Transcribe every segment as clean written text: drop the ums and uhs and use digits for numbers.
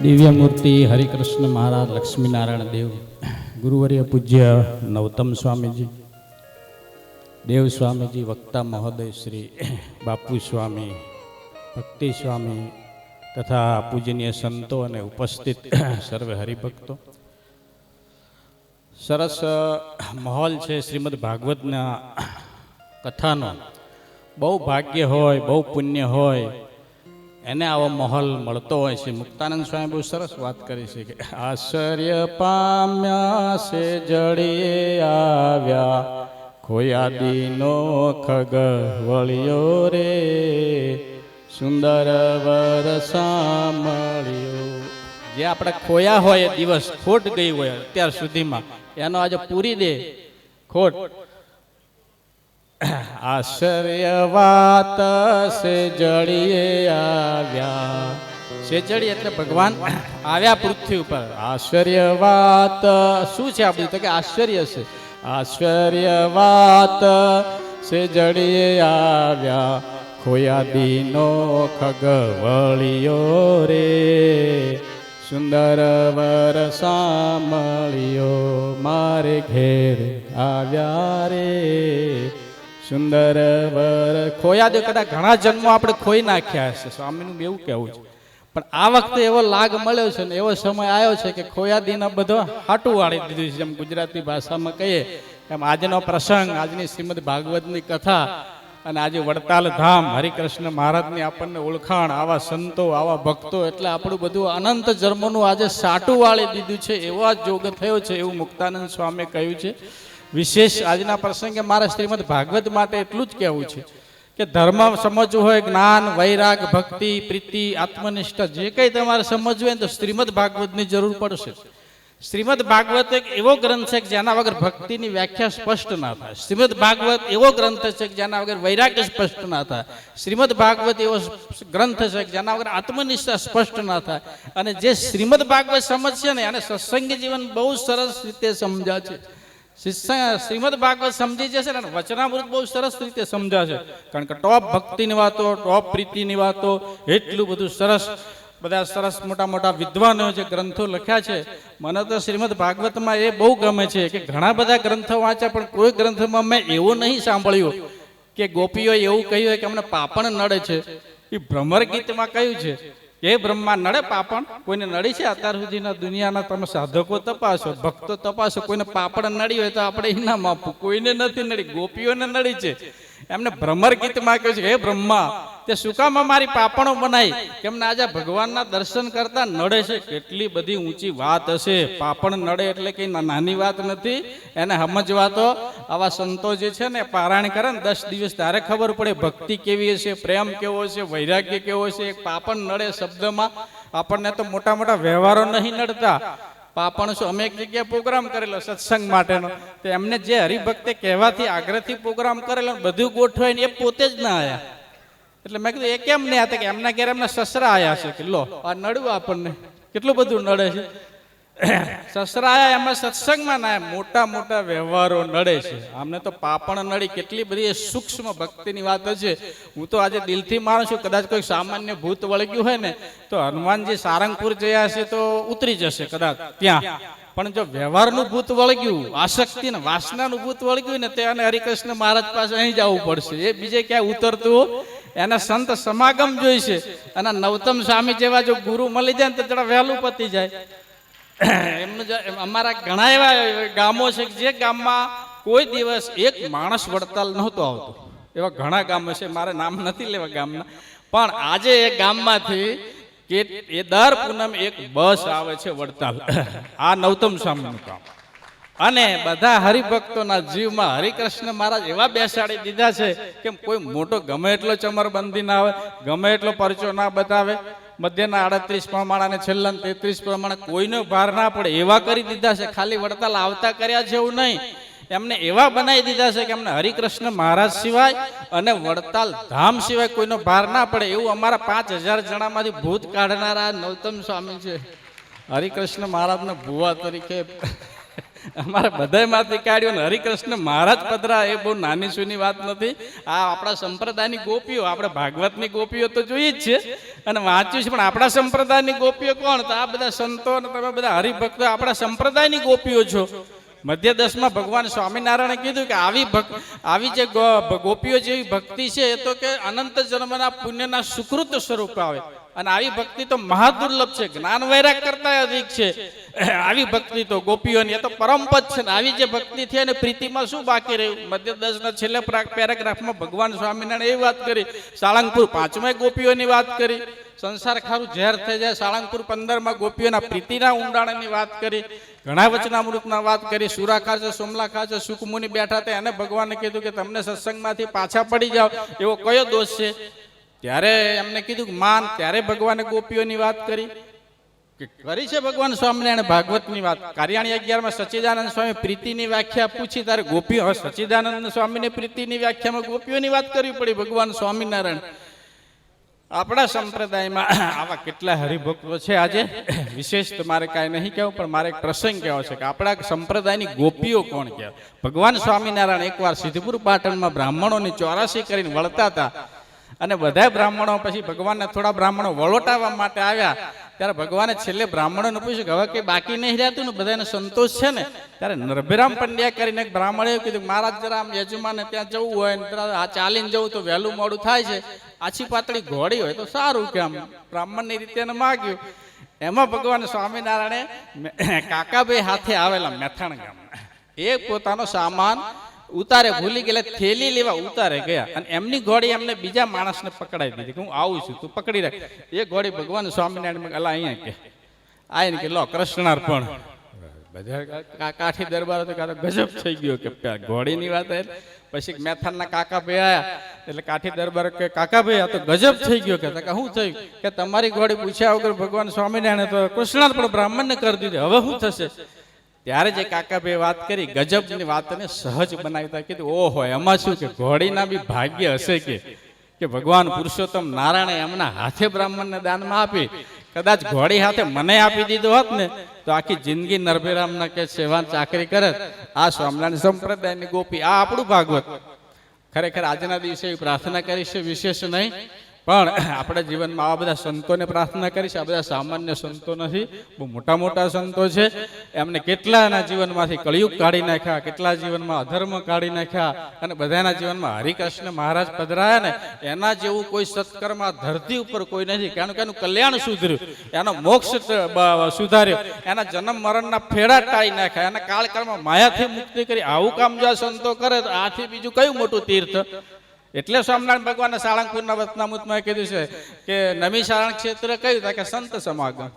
દિવ્ય મૂર્તિ હરિકૃષ્ણ મહારાજ લક્ષ્મીનારાયણ દેવ, ગુરુવર્ય પૂજ્ય નવતમ સ્વામીજી, દેવ સ્વામીજી, વક્તા મહોદય શ્રી બાપુ સ્વામી, ભક્તિ સ્વામી તથા પૂજનીય સંતો અને ઉપસ્થિત સર્વે હરિભક્તો, સરસ માહોલ છે શ્રીમદ ભાગવતના કથાનો. બહુ ભાગ્ય હોય, બહુ પુણ્ય હોય એને આવો માહોલ મળતો હોય છે. મુક્તાનંદ સ્વામી બહુ સરસ વાત કરી છે કે આશ્ચર્ય પામ્યા છે જડીએ આવ્યા, ખોયાદીનો ખગ વળ્યો રે, સુંદર વર સાંભળ્યો. જે આપણે ખોયા હોય એ દિવસ, ખોટ ગઈ હોય અત્યાર સુધીમાં, એનો આજે પૂરી દે ખોટ. આશ્ચર્ય વાત સે જડીએ આવ્યા, સેજડી એટલે ભગવાન આવ્યા પૃથ્વી ઉપર. આશ્ચર્ય વાત શું છે આ બધું? તો કે આશ્ચર્ય છે. આશ્ચર્ય વાત સે જડીએ આવ્યા, ખોયાદીનો ખગ વળ્યો રે, સુંદર વર સાંભળ્યો, મારે ઘેર આવ્યા રે, સુંદર વર. ખોયા દે, કદાચ ઘણા જન્મો આપણે ખોઈ નાખ્યા હશે, સ્વામીનું એવું કહેવું છે. પણ આ વખતે એવો લાગ મળ્યો છે ને એવો સમય આવ્યો છે કે ખોયાદીને બધો હાટું વાળી દીધું છે. જેમ ગુજરાતી ભાષામાં કહીએ એમ આજનો પ્રસંગ, આજની શ્રીમદ ભાગવતની કથા અને આજે વડતાલ ધામ હરિકૃષ્ણ મહારાજની આપણને ઓળખાણ, આવા સંતો, આવા ભક્તો, એટલે આપણું બધું અનંત જન્મનું આજે સાટું વાળી દીધું છે. એવો જ જોગ થયો છે એવું મુક્તાનંદ સ્વામીએ કહ્યું છે. વિશેષ આજના પ્રસંગે મારા શ્રીમદ ભાગવત માટે એટલું જ કહેવું છે કે ધર્મ સમજવું હોય, જ્ઞાન, વૈરાગ, ભક્તિ, પ્રીતિ, આત્મનિષ્ઠા, જે કંઈ તમારે સમજવું હોય તો શ્રીમદ ભાગવતની જરૂર પડશે. શ્રીમદ ભાગવત એક એવો ગ્રંથ છે કે જેના વગર ભક્તિની વ્યાખ્યા સ્પષ્ટ ના થાય. શ્રીમદ ભાગવત એવો ગ્રંથ છે કે જેના વગર વૈરાગ્ય સ્પષ્ટ ના થાય. શ્રીમદ ભાગવત એવો ગ્રંથ છે કે જેના વગર આત્મનિષ્ઠા સ્પષ્ટ ના થાય. અને જે શ્રીમદ ભાગવત સમજશે ને એને સત્સંગી જીવન બહુ સરસ રીતે સમજ્યા છે. શ્રીમદ ભાગવત સમજી જશે ને વચનામૃત બહુ સરસ રીતે સમજાશે. કારણ કે ટોપ ભક્તિની વાતો, ટોપ પ્રીતિની વાતો, એટલું બધું સરસ, બધા સરસ મોટા મોટા વિદ્વાનો જે ગ્રંથો લખ્યા છે. મને તો શ્રીમદ ભાગવતમાં એ બહુ ગમે છે કે ઘણા બધા ગ્રંથો વાંચ્યા પણ કોઈ ગ્રંથમાં મેં એવું નહીં સાંભળ્યું કે ગોપીઓ એવું કહ્યું કે અમને પાપણ નડે છે. એ ભ્રમર ગીતમાં કહ્યું છે એ બ્રહ્મા નડે પાપણ? કોઈને નડી છે? અત્યાર સુધીના દુનિયાના તમે સાધકો તપાસો, ભક્તો તપાસો, કોઈને પાપડ નડી હોય તો આપણે ઇનામ આપવું. કોઈને નથી નડી, ગોપીઓને નડી છે. એમને ભ્રમર ગીતમાં કહ્યું છે હે બ્રહ્મા, તે શું કામ અમારી પાપણો બનાવી? કેમને આજે ભગવાનના દર્શન કરતા નડે છે. કેટલી બધી ઊંચી વાત હશે. પાપણ નડે એટલે કઈ નાની વાત નથી. એને સમજવા તો આવા સંતો જે છે ને પારાયણ કરે ને 10 દિવસ ત્યારે ખબર પડે ભક્તિ કેવી હશે, પ્રેમ કેવો હશે, વૈરાગ્ય કેવો હશે. એક પાપણ નડે શબ્દમાં આપણને તો મોટા મોટા વ્યવહારો નહીં નડતા. પાપણ શું, અમે એક જગ્યાએ પ્રોગ્રામ કરેલો સત્સંગ માટેનો, તો એમને જે હરિભક્તે કહેવાથી આગ્રહથી પ્રોગ્રામ કરેલો બધું ગોઠવાય ને એ પોતે જ ના આવ્યા. એટલે મેં કીધું એ કેમ નહીં હતા? કે એમના ઘેર એમના સસરા આવ્યા છે. કે લો આ નડવું આપણને, કેટલું બધું નડે છે. સસરા આવ્યા એમાં સત્સંગમાં ના, મોટા મોટા વ્યવહારો નડે છે. અમને તો પાપણ નડી. કેટલી બધી સૂક્ષ્મ ભક્તિની વાત છે. હું તો આજે દિલથી માનું છું, કદાચ કોઈ સામાન્ય ભૂત વળગ્યું હોય ને તો હનુમાનજી સારંગપુર જયા હશે તો ઉતરી જશે કદાચ ત્યાં. પણ જો વ્યવહારનું ભૂત વળગ્યું, આસક્તિ ને વાસનાનું ભૂત વળગ્યું ને તે અને હરિકૃષ્ણ મહારાજ પાસે અહીં જવું પડશે. એ બીજે ક્યાંય ઉતરતું એના સંત સમાગમ જોઈશે. અને નવતમ સ્વામી જેવા જો ગુરુ મળી જાય ને તો જરા વહેલું પતી જાય. એમનું અમારા ઘણા એવા ગામો છે જે ગામમાં કોઈ દિવસ એક માણસ વડતાલ નહોતો આવતો. એવા ઘણા ગામો છે, મારે નામ નથી લેવા ગામના. પણ આજે એ ગામમાંથી કે એ દર પૂનમ એક બસ આવે છે વડતાલ. આ નવતમ સ્વામીનું કામ. અને બધા હરિભક્તોના જીવમાં હરિકૃષ્ણ મહારાજ એવા બેસાડી દીધા છે કે કોઈ મોટો ગમે એટલો ચમરબંધી ના આવે, ગમે એટલો પરચો ના બતાવે, મધ્યના 38 પ્રમાણ અને છેલ્લા 33 પ્રમાણે કોઈનો ભાર ના પડે એવા કરી દીધા છે. ખાલી વડતાલ આવતા કર્યા છે એવું નહીં, એમને એવા બનાવી દીધા છે કે એમને હરિકૃષ્ણ મહારાજ સિવાય અને વડતાલ ધામ સિવાય કોઈનો ભાર ના પડે. એવું અમારા 5000 જણામાંથી ભૂત કાઢનારા નવતમ સ્વામી છે. હરિકૃષ્ણ મહારાજના ભુવા તરીકે અમારા બધામાંથી કાઢ્યો ને હરિકૃષ્ણ મહારાજ પધરા એ બહુ નાની સૂની વાત નથી. આ આપણા સંપ્રદાયની ગોપીઓ, આપણે ભાગવતની ગોપીઓ તો જોઈએ જ છે અને વાંચ્યું છે, પણ આપણા સંપ્રદાયની ગોપીઓ કોણ? તો આ બધા સંતો અને તમે બધા હરિભક્તો આપણા સંપ્રદાયની ગોપીઓ છો. મધ્ય દસમાં ભગવાન સ્વામિનારાયણે કીધું કે આવી જે ગોપીઓ જેવી ભક્તિ છે એ તો કે અનંત જન્મના પુણ્યના સુકૃત સ્વરૂપ આવે અને આવી ભક્તિ તો મહાદુર્લભ છે, જ્ઞાન વૈરાગ કરતા અધિક છે. આવી ભક્તિ તો ગોપીઓની એ તો પરમપદ છે ને આવી જે ભક્તિ થઈ અને પ્રીતિમાં શું બાકી રહ્યું? મધ્ય દસના છેલ્લા પેરેગ્રાફમાં ભગવાન સ્વામિનારાયણ એવી વાત કરી. સાળંગપુર 5માં ગોપીઓની વાત કરી. સંસાર ખારું ઝેર થઈ જાય. સાળંગપુર 15માં ગોપીઓના પ્રીતિના ઊંડાણની વાત કરી. ઘણા વચનામૃતના વાત કરી. સુરાખા છે, સોમલાખા છે, સુખમુનિ બેઠા હતા, એને ભગવાને કીધું કે તમને સત્સંગમાંથી પાછા પડી જાઓ એવો કયો દોષ છે? ત્યારે એમને કીધું કે માન. ત્યારે ભગવાને ગોપીઓની વાત કરી છે. ભગવાન સ્વામિનારાયણ ભાગવતની વાત. કાર્યાણી 11માં સચ્ચિદાનંદ સ્વામી પ્રીતિની વ્યાખ્યા પૂછી, ત્યારે ગોપીઓ. હવે સચ્ચિદાનંદ સ્વામીની પ્રીતિની વ્યાખ્યામાં ગોપીઓની વાત કરવી પડી ભગવાન સ્વામિનારાયણ. આપણા સંપ્રદાયમાં આવા કેટલા હરિભક્તો છે. આજે વિશેષ તો મારે કાંઈ નહીં કહેવું, પણ મારે એક પ્રસંગ કહેવો છે કે આપણા સંપ્રદાયની ગોપીઓ કોણ કહેવાય. ભગવાન સ્વામિનારાયણ એકવાર સિદ્ધપુર પાટણમાં બ્રાહ્મણોની 84 કરીને વળતા હતા અને બધા બ્રાહ્મણો પછી ભગવાનને થોડા બ્રાહ્મણો વળોટાવવા માટે આવ્યા. ત્યારે ભગવાને છેલ્લે બ્રાહ્મણોને પૂછ્યું કે હવે કંઈ બાકી નહીં રહેતું ને, બધાને સંતોષ છે ને? ત્યારે નરભીરામ પંડ્યા કરીને એક બ્રાહ્મણે એવું કીધું, મહારાજ જરા આમ યજમાને ત્યાં જવું હોય ને આ ચાલીને જવું તો વહેલું મોડું થાય છે, આછી પાતળી ઘોડી હોય તો સારું. કે આમ બ્રાહ્મણની રીતે એને માગ્યું. એમાં ભગવાન સ્વામિનારાયણે કાકાભાઈ હાથે આવેલા મેથાણ ગામના એ પોતાનો સામાન ઉતારે ભૂલી ગયેલા, થેલી લેવા ઉતારે ગયા અને એમની ઘોડી એમને બીજા માણસને પકડાવી દીધી કે હું આવું છું, તું પકડી રાખ. એ ઘોડી ભગવાન સ્વામિનારાયણ અલા અહીંયા કે આઈને કે લો કૃષ્ણાર્પણ. બધા કાઠી દરબાર તો ગજબ થઈ ગયો કે ઘોડીની વાત. પછી મેથાનના કાકાભાઈ આયા એટલે કાઠી દરબાર કે કાકાભાઈ આ તો ગજબ થઈ ગયો. કે શું થયું? કે તમારી ઘોડી પૂછ્યા વગર ભગવાન સ્વામિનારાયણે તો કૃષ્ણાર્પણ બ્રાહ્મણને કરી દીધી, હવે શું થશે? ત્યારે જે કાકાભાઈ વાત કરી ગજબની વાતને સહજ બનાવતા કીધું, ઓહો એમાં શું કે ઘોડીના બી ભાગ્ય હશે કે ભગવાન પુરુષોત્તમ નારાયણે એમના હાથે બ્રાહ્મણને દાનમાં આપી. કદાચ ઘોડી હાથે મને આપી દીધો હોત ને તો આખી જિંદગી નરભીરામના કે સેવા ચાકરી કરે. આ સ્વામિનારાયણ સંપ્રદાયની ગોપી, આ આપણું ભાગવત. ખરેખર આજના દિવસે પ્રાર્થના કરી છે, વિશેષ નહીં, પણ આપણા જીવનમાં આવા બધા સંતોને પ્રાર્થના કરી છે. આ બધા સામાન્ય સંતો નથી, બહુ મોટા મોટા સંતો છે. એમને કેટલાના જીવનમાંથી કળિયુગ કાઢી નાખ્યા, કેટલા જીવનમાં અધર્મ કાઢી નાખ્યા અને બધાના જીવનમાં હરિકૃષ્ણ મહારાજ પધરાયા ને એના જેવું કોઈ સત્કર્મ આ ધરતી ઉપર કોઈ નથી. કારણ કે એનું કલ્યાણ સુધર્યું, એનો મોક્ષ સુધાર્યો, એના જન્મ મરણના ફેડા ટાળી નાખ્યા, એના કાળકર્મ માયાથી મુક્તિ કરી. આવું કામ જો આ સંતો કરે તો આથી બીજું કયું મોટું તીર્થ? એટલે સ્વામિનારાયણ ભગવાને સાળંગપુરના વચનામૃતમાં કીધું છે કે નમી સાળંગ ક્ષેત્ર કહ્યું કે સંત સમાગમ.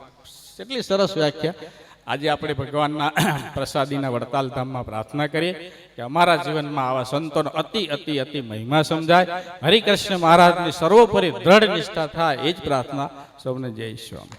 કેટલી સરસ વ્યાખ્યા. આજે આપણે ભગવાનના પ્રસાદીના વડતાલ ધામમાં પ્રાર્થના કરીએ કે અમારા જીવનમાં આવા સંતોનો અતિ અતિ અતિ મહિમા સમજાય, હરિકૃષ્ણ મહારાજની સર્વોપરી દ્રઢ નિષ્ઠા થાય. એ જ પ્રાર્થના સૌને જય સ્વામી.